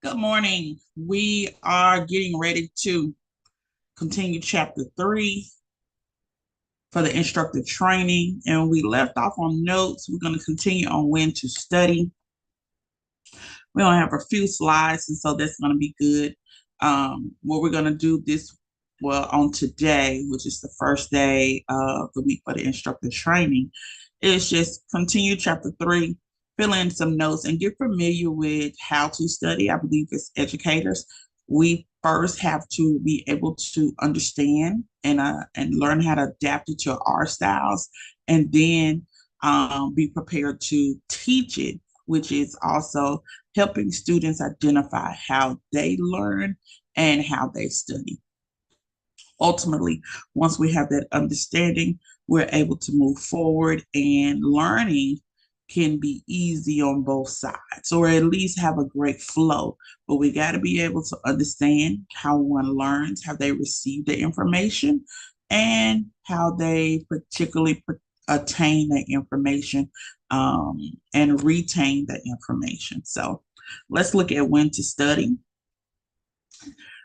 Good morning. We are getting ready to continue chapter 3 for the instructor training. And we left off on notes. We're going to continue on when to study. We only have a few slides, and so that's going to be good. What we're going to do on today, which is the first day of the week for the instructor training, is just continue chapter 3, fill in some notes, and get familiar with how to study. I believe as educators, we first have to be able to understand and learn how to adapt it to our styles, and then be prepared to teach it, which is also helping students identify how they learn and how they study. Ultimately, once we have that understanding, we're able to move forward, and learning can be easy on both sides, or at least have a great flow. But we got to be able to understand how one learns, how they receive the information, and how they particularly attain the information, and retain the information. So let's look at when to study.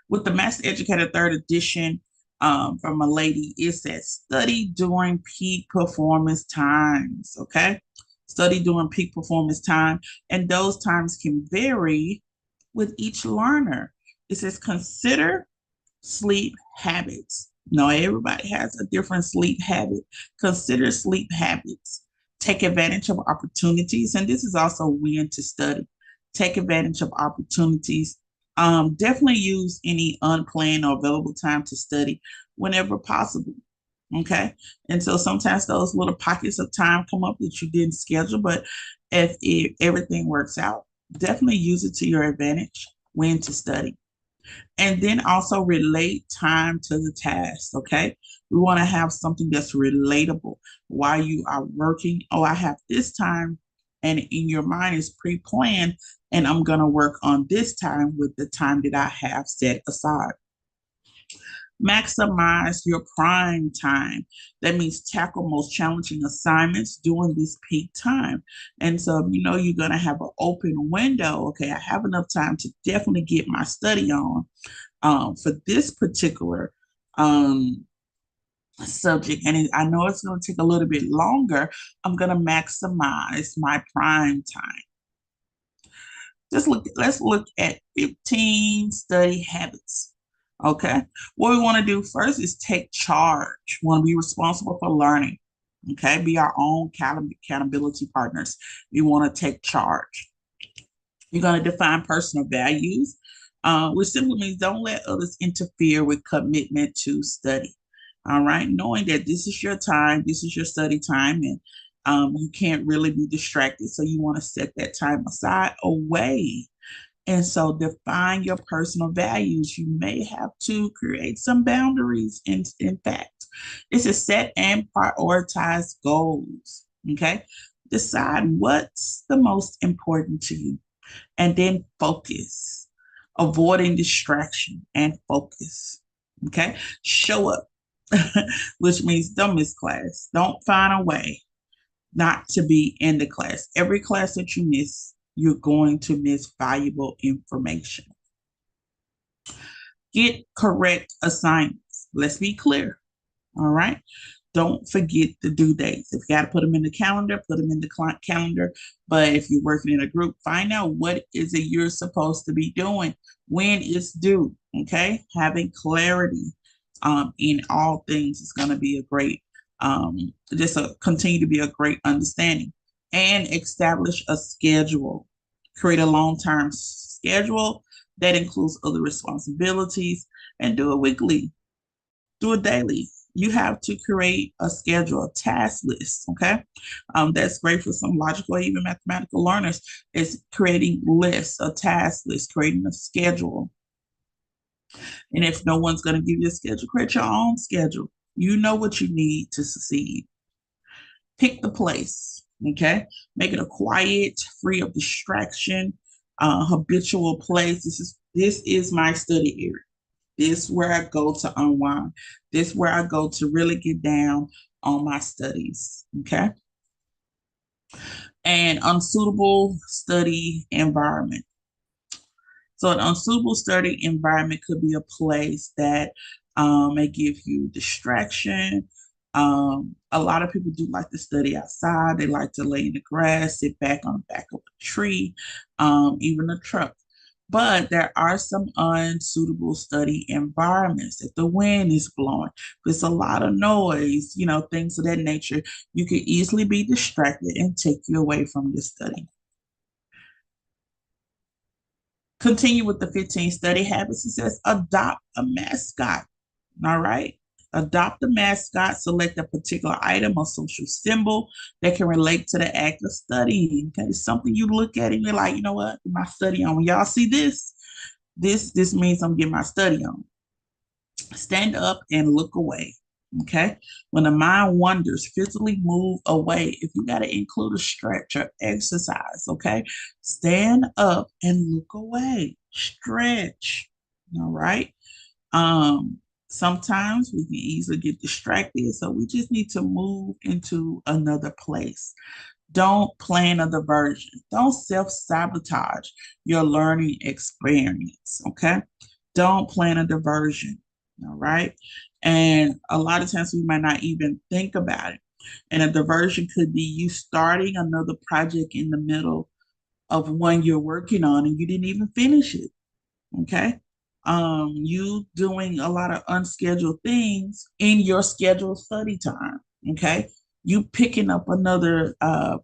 With the Master Educator third edition, from a lady, it says study during peak performance times. Okay. Study during peak performance time. And those times can vary with each learner. It says consider sleep habits. No, everybody has a different sleep habit. Consider sleep habits. Take advantage of opportunities. And this is also when to study. Take advantage of opportunities. Definitely use any unplanned or available time to study whenever possible. Okay. And so sometimes those little pockets of time come up that you didn't schedule, but if everything works out, definitely use it to your advantage when to study. And then also relate time to the task. Okay. We want to have something that's relatable while you are working. Oh, I have this time, and in your mind is pre-planned, and I'm going to work on this time with the time that I have set aside. Maximize your prime time. That means tackle most challenging assignments during this peak time. And so, you're going to have an open window. Okay, I have enough time to definitely get my study on. For this particular subject, and I know it's going to take a little bit longer, I'm going to maximize my prime time. Let's look at 15 study habits. Okay. What we want to do first is take charge. We want to be responsible for learning. Okay. Be our own accountability partners. We want to take charge. You're going to define personal values, which simply means don't let others interfere with commitment to study. All right. Knowing that this is your time, this is your study time, and you can't really be distracted. So you want to set that time aside away. And so define your personal values. You may have to create some boundaries. In fact, it's a set and prioritize goals. Okay. Decide what's the most important to you, and then focus, avoiding distraction and focus. Okay. Show up, which means don't miss class. Don't find a way not to be in the class. Every class that you miss, you're going to miss valuable information. Get correct assignments. Let's be clear. All right. Don't forget the due dates. If you got to put them in the calendar, put them in the calendar. But if you're working in a group, find out what is it you're supposed to be doing, when it's due. Okay. Having clarity in all things is going to be a great, continue to be a great understanding. And establish a schedule. Create a long-term schedule that includes other responsibilities, and do it weekly, do it daily. You have to create a schedule, a task list. Okay. That's great for some logical, even mathematical learners, is creating lists, a task list, creating a schedule. And if no one's going to give you a schedule, create your own schedule. You know what you need to succeed. Pick the place. Okay. Make it a quiet, free of distraction, habitual place. This is my study area. This is where I go to unwind. This is where I go to really get down on my studies. Okay. And unsuitable study environment. So an unsuitable study environment could be a place that may give you distraction. A lot of people do like to study outside. They like to lay in the grass, sit back on the back of a tree, even a truck. But there are some unsuitable study environments. If the wind is blowing, if it's a lot of noise, things of that nature, you can easily be distracted and take you away from your study. Continue with the 15 study habits. It says adopt a mascot. All right. Adopt a mascot, select a particular item or social symbol that can relate to the act of studying. Okay. It's something you look at and you're like, you know what? My study on. When y'all see this, this means I'm getting my study on. Stand up and look away. Okay. When the mind wanders, physically move away. If you got to include a stretch or exercise, okay, stand up and look away. Stretch. All right. Sometimes we can easily get distracted, so we just need to move into another place. Don't plan a diversion. Don't self sabotage your learning experience. Okay. Don't plan a diversion. All right. And a lot of times we might not even think about it. And a diversion could be you starting another project in the middle of one you're working on and you didn't even finish it. Okay. You doing a lot of unscheduled things in your scheduled study time. Okay. You picking up another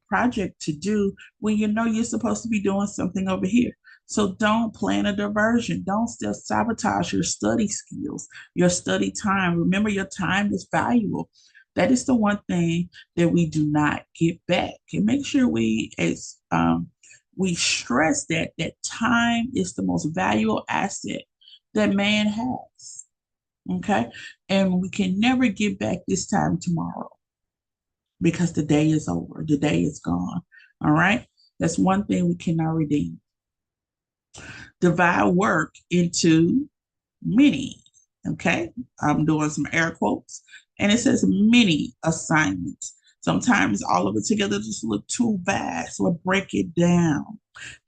project to do when you know you're supposed to be doing something over here. So don't plan a diversion. Don't still sabotage your study skills, your study time. Remember, your time is valuable. That is the one thing that we do not get back. And make sure we stress that time is the most valuable asset that man has. Okay. And we can never get back this time tomorrow because the day is over, the day is gone. All right. That's one thing we cannot redeem. Divide work into many. Okay. I'm doing some air quotes and it says many assignments. Sometimes all of it together just look too vast. So break it down.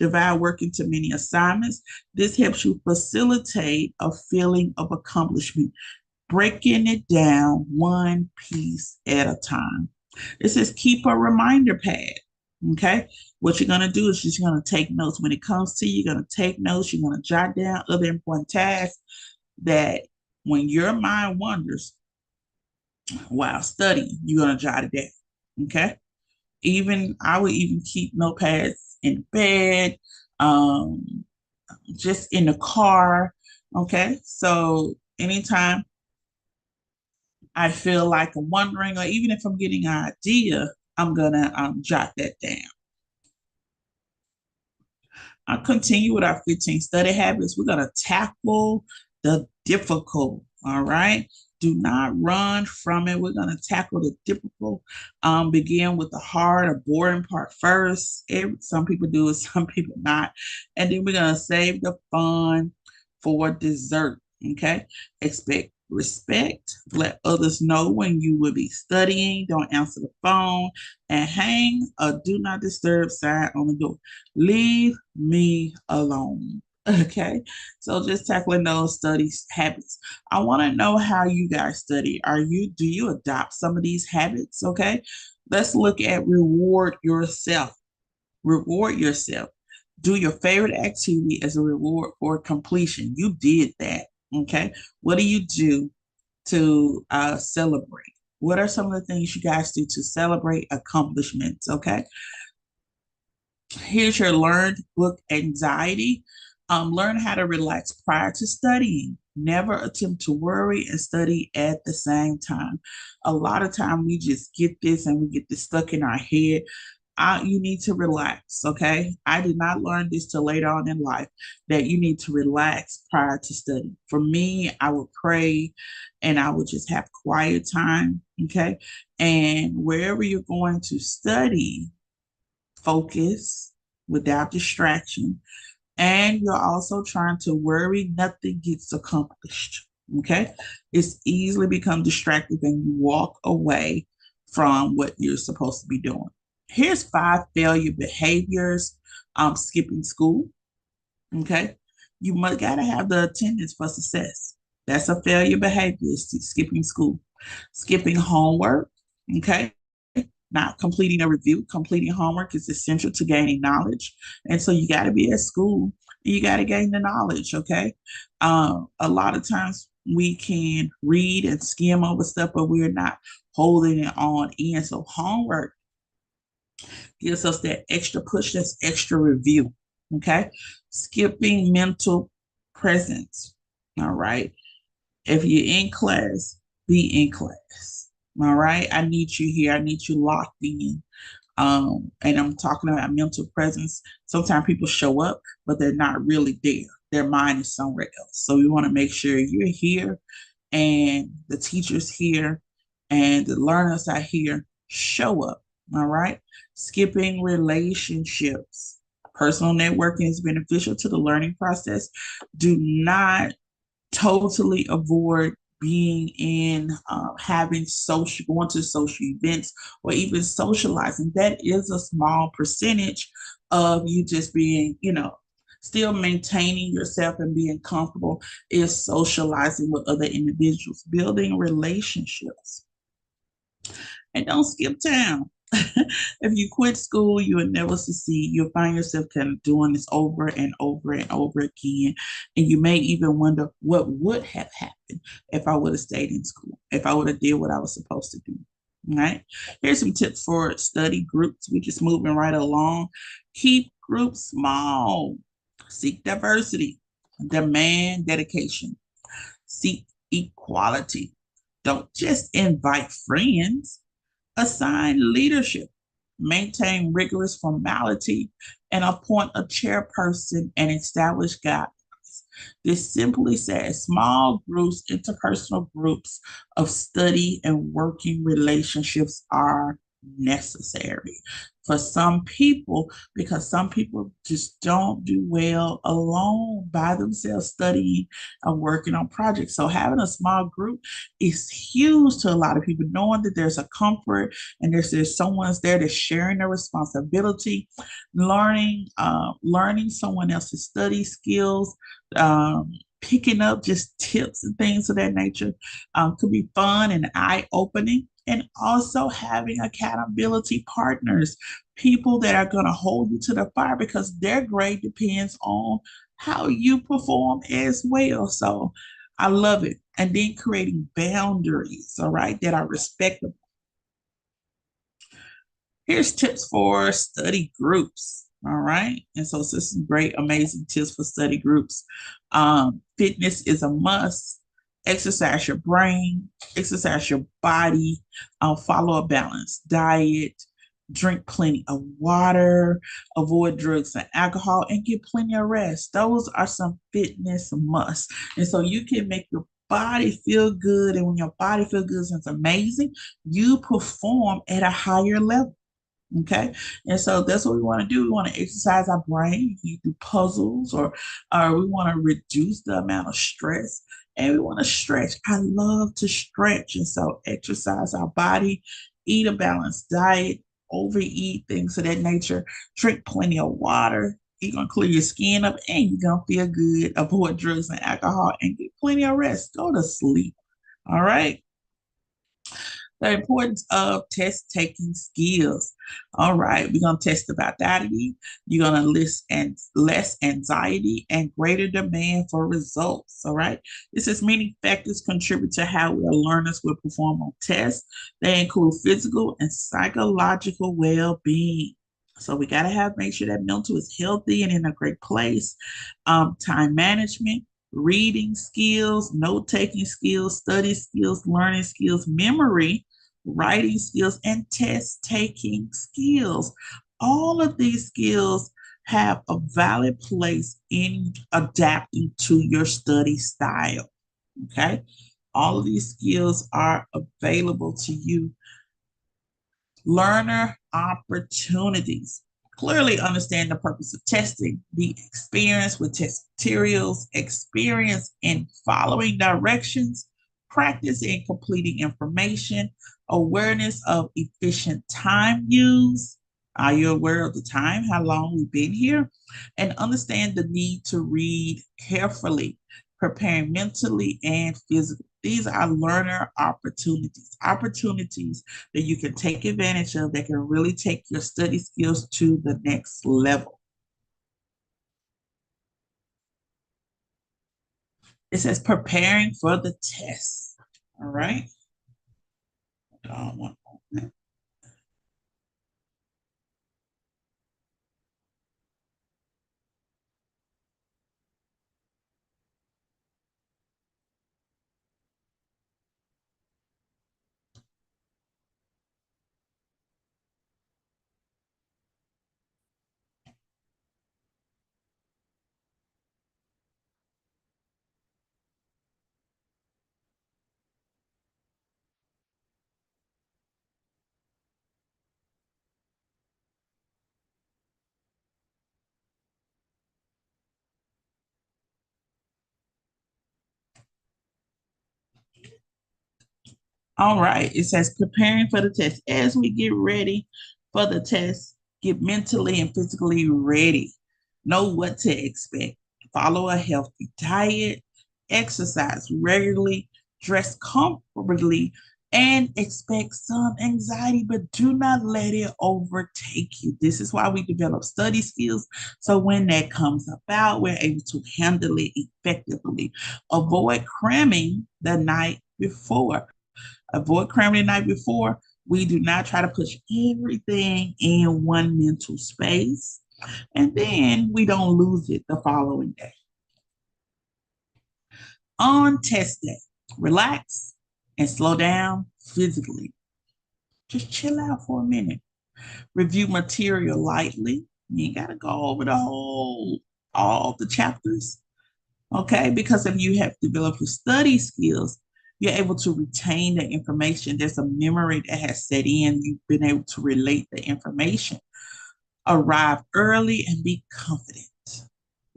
Divide work into many assignments. This helps you facilitate a feeling of accomplishment, breaking it down one piece at a time. It says keep a reminder pad. Okay. What you're going to do is you're going to take notes. When it comes to you, you're going to take notes. You're going to jot down other important tasks that when your mind wanders while studying, you're going to jot it down. Okay. I would even keep notepads in bed, um, just in the car. Okay. So anytime I feel like I'm wondering, or even if I'm getting an idea, I'm going to jot that down. I'll continue with our 15 study habits. We're going to tackle the difficult. All right. Do not run from it. We're going to tackle the difficult. Begin with the hard or boring part first. Some people do it, some people not. And then we're going to save the fun for dessert. Okay. Expect respect. Let others know when you will be studying. Don't answer the phone and hang a do not disturb sign on the door. Leave me alone. Okay. So just tackling those study habits. I want to know how you guys study. Do you adopt some of these habits? Okay. Let's look at reward yourself. Reward yourself. Do your favorite activity as a reward for completion. You did that. Okay. What do you do to celebrate? What are some of the things you guys do to celebrate accomplishments? Okay. Here's your learned book anxiety. Learn how to relax prior to studying. Never attempt to worry and study at the same time. A lot of time we just get this and we get this stuck in our head. You need to relax, okay? I did not learn this till later on in life that you need to relax prior to study. For me, I would pray and I would just have quiet time, okay? And wherever you're going to study, focus without distraction. And you're also trying to worry, nothing gets accomplished. Okay. It's easily become distracted and you walk away from what you're supposed to be doing. Here's 5 failure behaviors. Skipping school. Okay. You must gotta have the attendance for success. That's a failure behavior, skipping school, skipping homework, okay? Not completing a review, completing homework is essential to gaining knowledge. And so you got to be at school and you got to gain the knowledge, okay? A lot of times we can read and skim over stuff, but we're not holding it on in. So homework gives us that extra push, that's extra review, okay? Skipping mental presence, all right? If you're in class, be in class. All right. I need you here. I need you locked in. And I'm talking about mental presence. Sometimes people show up, but they're not really there. Their mind is somewhere else. So we want to make sure you're here and the teachers here and the learners are here. Show up. All right. Skipping relationships. Personal networking is beneficial to the learning process. Do not totally avoid being in having social going to social events or even socializing. That is a small percentage of you just being, still maintaining yourself and being comfortable, is socializing with other individuals, building relationships. And don't skip town. If you quit school, you will never succeed. You'll find yourself kind of doing this over and over and over again. And you may even wonder what would have happened if I would have stayed in school, if I would have did what I was supposed to do. All right. Here's some tips for study groups. We're just moving right along. Keep groups small. Seek diversity. Demand dedication. Seek equality. Don't just invite friends. Assign leadership, maintain rigorous formality, and appoint a chairperson and establish guidelines. This simply says small groups, interpersonal groups of study and working relationships are necessary for some people, because some people just don't do well alone by themselves studying and working on projects. So having a small group is huge to a lot of people, knowing that there's a comfort and there's someone's there that's sharing the responsibility, learning someone else's study skills, picking up just tips and things of that nature, could be fun and eye-opening. And also having accountability partners, people that are going to hold you to the fire, because their grade depends on how you perform as well. So I love it. And then creating boundaries, all right, that are respectable. Here's tips for study groups. All right. And so this is some great, amazing tips for study groups. Fitness is a must. Exercise your brain, exercise your body, follow a balanced diet, drink plenty of water, avoid drugs and alcohol, and get plenty of rest. Those are some fitness musts. And so you can make your body feel good. And when your body feels good, it's amazing, you perform at a higher level. Okay. And so that's what we want to do. We want to exercise our brain. You do puzzles, or we want to reduce the amount of stress, and we want to stretch. I love to stretch. And so exercise our body, eat a balanced diet, overeat, things of that nature, drink plenty of water. You're going to clear your skin up and you're going to feel good. Avoid drugs and alcohol and get plenty of rest. Go to sleep. All right. The importance of test taking skills. All right, we're going to test the vitality. You're going to list and less anxiety and greater demand for results. All right, this is many factors contribute to how well learners will perform on tests. They include physical and psychological well-being. So we got to make sure that mental is healthy and in a great place. Time management, reading skills, note taking skills, study skills, learning skills, memory, writing skills, and test taking skills. All of these skills have a valid place in adapting to your study style. Okay. All of these skills are available to you. Learner opportunities. Clearly understand the purpose of testing, the experience with test materials, experience in following directions, practice in completing information, awareness of efficient time use, Are you aware of the time, how long we've been here? And understand the need to read carefully, preparing mentally and physically. These are learner opportunities that you can take advantage of that can really take your study skills to the next level. It says preparing for the test. All right. One moment. All right. It says preparing for the test. As we get ready for the test, get mentally and physically ready. Know what to expect. Follow a healthy diet, exercise regularly, dress comfortably, and expect some anxiety, but do not let it overtake you. This is why we develop study skills. So when that comes about, we're able to handle it effectively. Avoid cramming the night before. Avoid cramming the night before. We do not try to push everything in one mental space. And then we don't lose it the following day. On test day, relax and slow down physically. Just chill out for a minute. Review material lightly. You ain't got to go over all the chapters. Okay, because if you have developed your study skills, you're able to retain the information. There's a memory that has set in. You've been able to relate the information. Arrive early and be confident.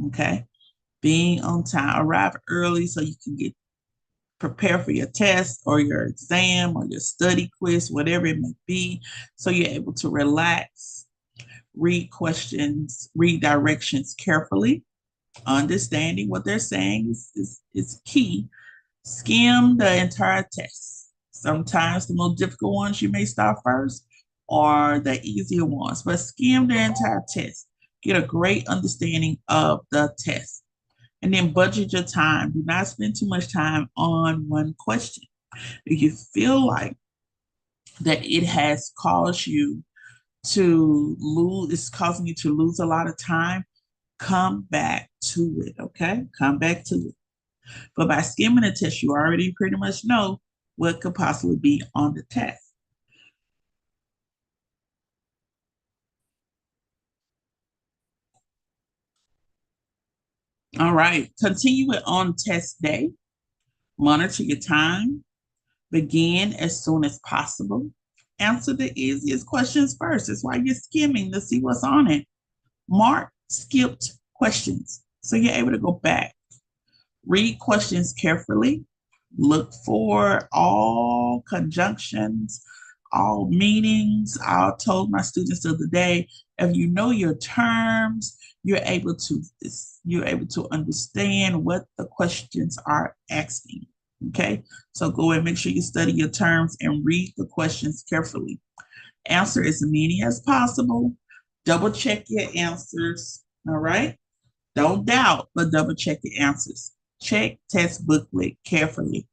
Okay, being on time. Arrive early so you can get prepared for your test or your exam or your study quiz, whatever it may be. So you're able to relax, read questions, read directions carefully. Understanding what they're saying is key. Skim the entire test. Sometimes the most difficult ones you may start first or the easier ones, but skim the entire test. Get a great understanding of the test. And then budget your time. Do not spend too much time on one question. If you feel like that it has caused you to lose, it's causing you to lose a lot of time, come back to it, okay? Come back to it. But by skimming the test, you already pretty much know what could possibly be on the test. All right, continue it on test day. Monitor your time. Begin as soon as possible. Answer the easiest questions first. That's why you're skimming to see what's on it. Mark skipped questions. So you're able to go back. Read questions carefully. Look for all conjunctions, all meanings. I told my students the other day, if you know your terms, you're able to understand what the questions are asking. Okay, so go and make sure you study your terms and read the questions carefully. Answer as many as possible. Double check your answers. All right. Don't doubt, but double check your answers. Check test booklet carefully.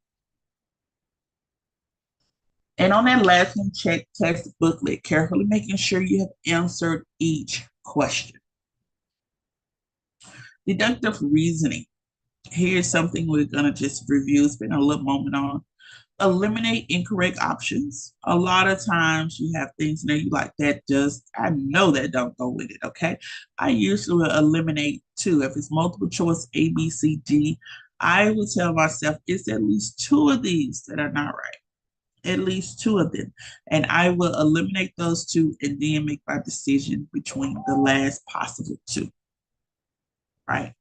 And on that last one, check test booklet carefully, making sure you have answered each question. Deductive reasoning. Here's something we're going to just review, spend a little moment on. Eliminate incorrect options. A lot of times you have things there you like that just, I know that don't go with it, okay? I usually will eliminate two. If it's multiple choice A, B, C, D, I will tell myself it's at least two of these that are not right. At least two of them. And I will eliminate those two and then make my decision between the last possible two, right?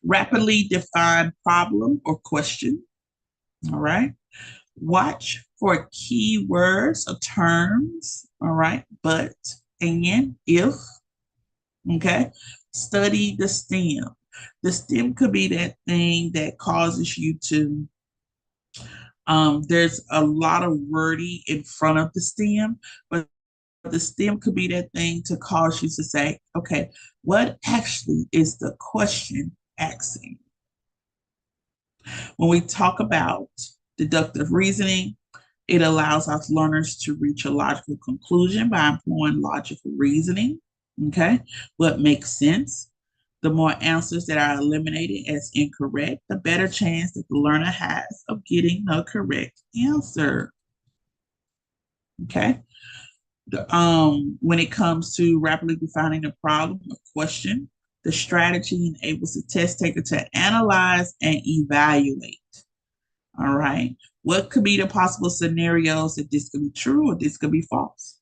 Rapidly define problem or question, all right? Watch for keywords or terms, all right? But and, if, okay? Study the stem. The stem could be that thing that causes you to, there's a lot of wording in front of the stem, but the stem could be that thing to cause you to say, okay, what actually is the question asking? When we talk about deductive reasoning, it allows us learners to reach a logical conclusion by employing logical reasoning. Okay, what makes sense? The more answers that are eliminated as incorrect, the better chance that the learner has of getting the correct answer. Okay. When it comes to rapidly defining the problem or question, the strategy enables the test taker to analyze and evaluate. All right. What could be the possible scenarios that this could be true or this could be false?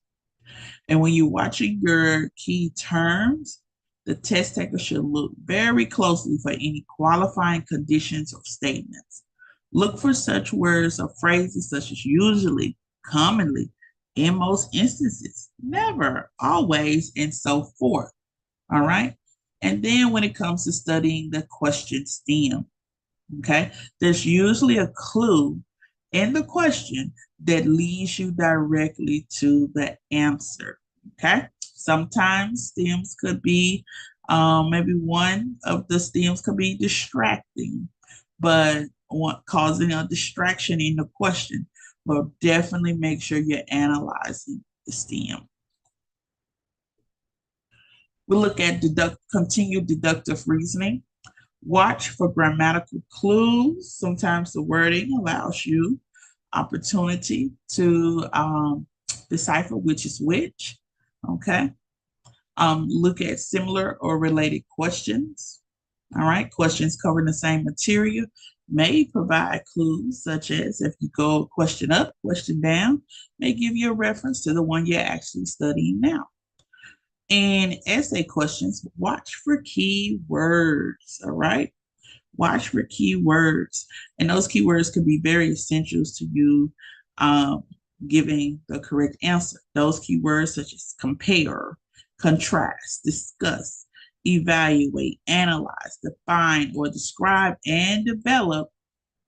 And when you're watching your key terms, the test taker should look very closely for any qualifying conditions or statements. Look for such words or phrases such as usually, commonly, in most instances, never, always, and so forth. All right. And then when it comes to studying the question stem, okay, there's usually a clue in the question that leads you directly to the answer. Okay, sometimes stems could be, maybe one of the stems could be distracting, but causing a distraction in the question. But definitely make sure you're analyzing the stem. We look at continued deductive reasoning. Watch for grammatical clues. Sometimes the wording allows you opportunity to decipher which is which. Okay. Look at similar or related questions. All right. Questions covering the same material may provide clues, such as if you go question up, question down, may give you a reference to the one you're actually studying now. In essay questions, watch for key words. All right. Watch for keywords, and those keywords could be very essential to you giving the correct answer. Those keywords such as compare, contrast, discuss, evaluate, analyze, define, or describe and develop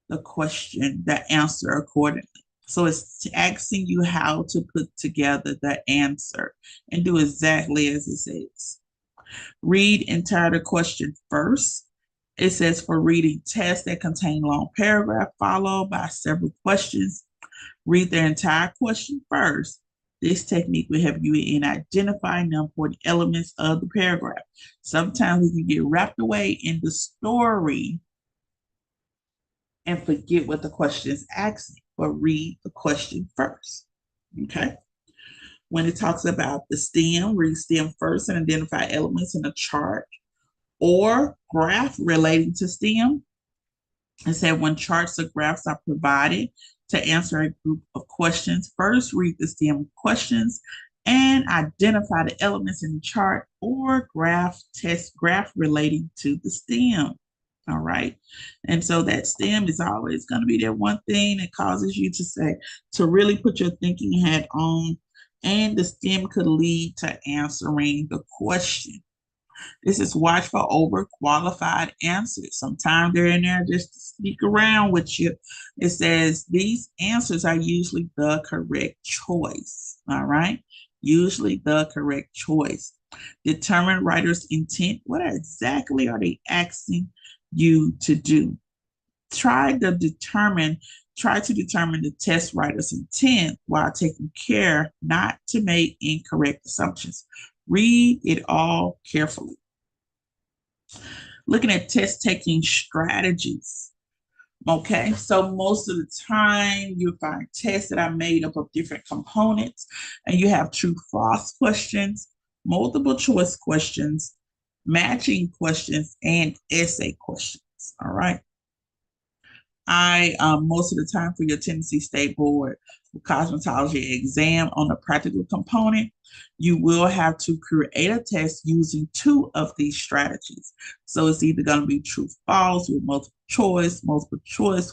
the question, the answer accordingly. So it's asking you how to put together the answer and do exactly as it says. Read entire question first. It says for reading tests that contain long paragraph followed by several questions, read the entire question first. This technique will help you in identifying the important elements of the paragraph. Sometimes we can get wrapped away in the story and forget what the question is asking, but read the question first. Okay. When it talks about the stem, read stem first and identify elements in a chart or graph relating to STEM. It said when charts or graphs are provided to answer a group of questions, first read the STEM questions and identify the elements in the chart or graph relating to the STEM. All right. And so that STEM is always going to be that one thing that causes you to say, to really put your thinking hat on, and the STEM could lead to answering the question. This is watch for overqualified answers. Sometimes they're in there just to sneak around with you. It says these answers are usually the correct choice. All right. Usually the correct choice. Determine writer's intent. What exactly are they asking you to do? Try to determine the test writer's intent while taking care not to make incorrect assumptions. Read it all carefully. Looking at test taking strategies. Okay, so most of the time you'll find tests that are made up of different components, and you have true false questions, multiple choice questions, matching questions, and essay questions. All right. Most of the time for your Tennessee State Board cosmetology exam on the practical component, you will have to create a test using two of these strategies. So it's either going to be true false with multiple choice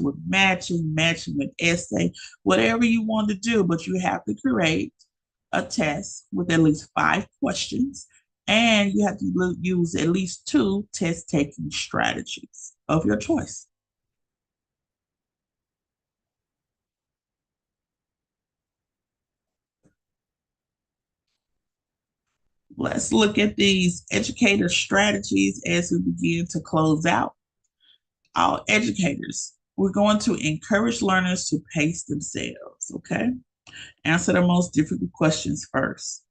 with matching with essay, whatever you want to do, but you have to create a test with at least 5 questions, and you have to use at least 2 test taking strategies of your choice. Let's look at these educator strategies as we begin to close out. All educators, we're going to encourage learners to pace themselves, okay? Answer the most difficult questions first.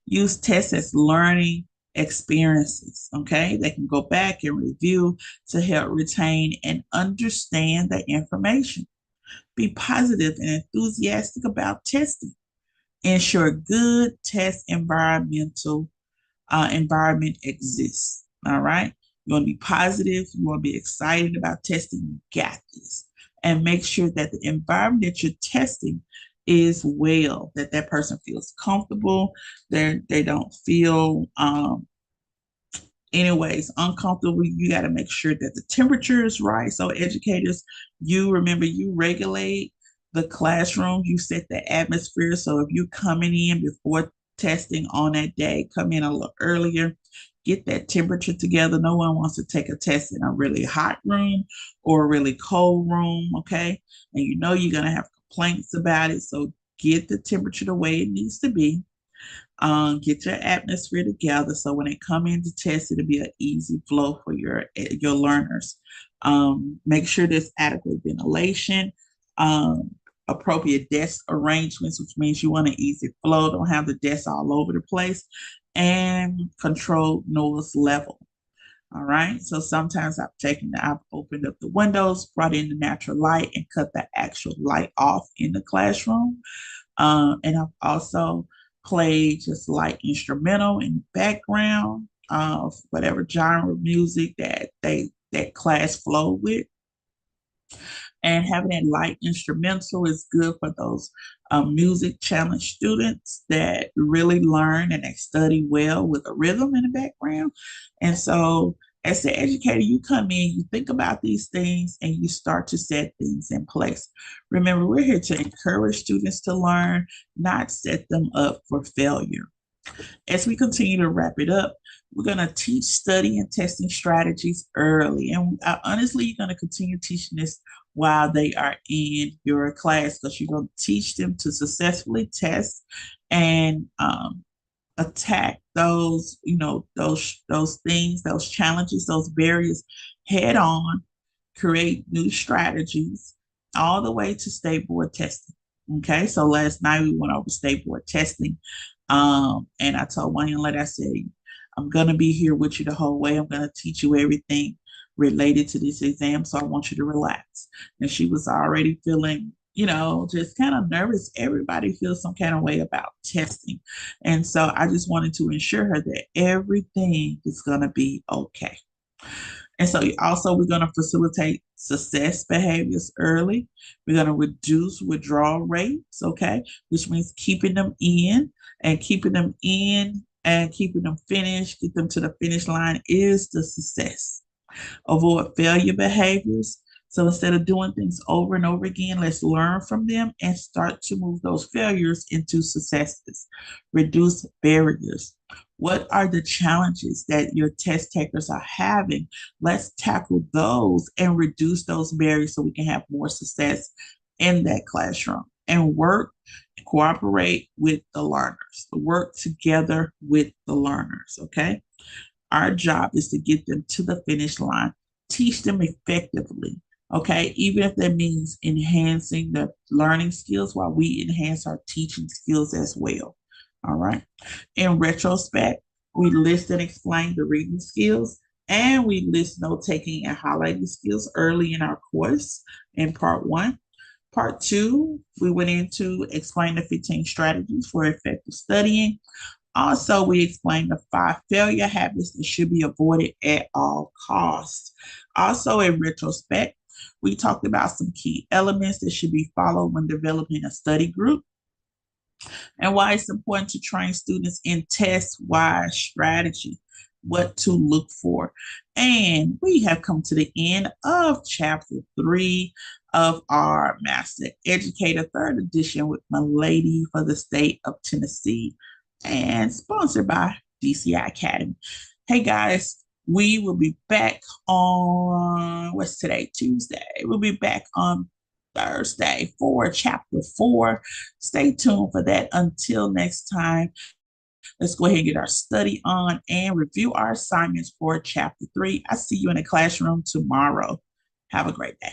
Use tests as learning experiences, okay? They can go back and review to help retain and understand the information. Be positive and enthusiastic about testing. Ensure good test environment exists. All right. You want to be positive. You want to be excited about testing. You got this. And make sure that the environment that you're testing is well, that that person feels comfortable. They don't feel anyways uncomfortable. You got to make sure that the temperature is right. So educators, you remember, you regulate the classroom, you set the atmosphere. So if you're coming in before testing on that day, come in a little earlier, get that temperature together. No one wants to take a test in a really hot room or a really cold room, okay? And you know you're going to have complaints about it. So get the temperature the way it needs to be. Get your atmosphere together so when they come in to test, it'll be an easy flow for your learners. Make sure there's adequate ventilation, appropriate desk arrangements, which means you want an easy flow. Don't have the desks all over the place, and controlled noise level. All right. So sometimes I've opened up the windows, brought in the natural light, and cut the actual light off in the classroom. And I've also played just light instrumental in the background of whatever genre of music that class flow with. And having that light instrumental is good for those music challenge students that really learn and they study well with a rhythm in the background. And so as the educator, you come in, you think about these things, and you start to set things in place. Remember, we're here to encourage students to learn, not set them up for failure. As we continue to wrap it up, we're going to teach study and testing strategies early. And honestly, you're going to continue teaching this while they are in your class, because you're going to teach them to successfully test and attack those, those things, those challenges, those barriers head on, create new strategies, all the way to state board testing. Okay, so last night we went over state board testing. And I told one young lady, I said, I'm going to be here with you the whole way. I'm going to teach you everything related to this exam. So I want you to relax. And she was already feeling, just kind of nervous. Everybody feels some kind of way about testing. And so I just wanted to ensure her that everything is going to be okay. And so also we're going to facilitate success behaviors early. We're going to reduce withdrawal rates, okay, which means keeping them in and keeping them in and keeping them finished, get them to the finish line is the success. Avoid failure behaviors. So instead of doing things over and over again, let's learn from them and start to move those failures into successes. Reduce barriers. What are the challenges that your test takers are having? Let's tackle those and reduce those barriers so we can have more success in that classroom. And work, cooperate with the learners. Work together with the learners, okay? Our job is to get them to the finish line, teach them effectively, okay? Even if that means enhancing the learning skills while we enhance our teaching skills as well, all right? In retrospect, we list and explain the reading skills, and we list note-taking and highlighting skills early in our course in part 1. Part 2, we went into explain the 15 strategies for effective studying. Also, we explained the 5 failure habits that should be avoided at all costs. Also, in retrospect, we talked about some key elements that should be followed when developing a study group and why it's important to train students in test-wise strategy, what to look for. And we have come to the end of chapter 3 of our Master Educator, third edition with my lady for the state of Tennessee, and sponsored by DCI Academy. Hey guys, we will be back on, what's today? Tuesday. We'll be back on Thursday for chapter 4. Stay tuned for that. Until next time, let's go ahead and get our study on and review our assignments for chapter 3. I see you in the classroom tomorrow. Have a great day.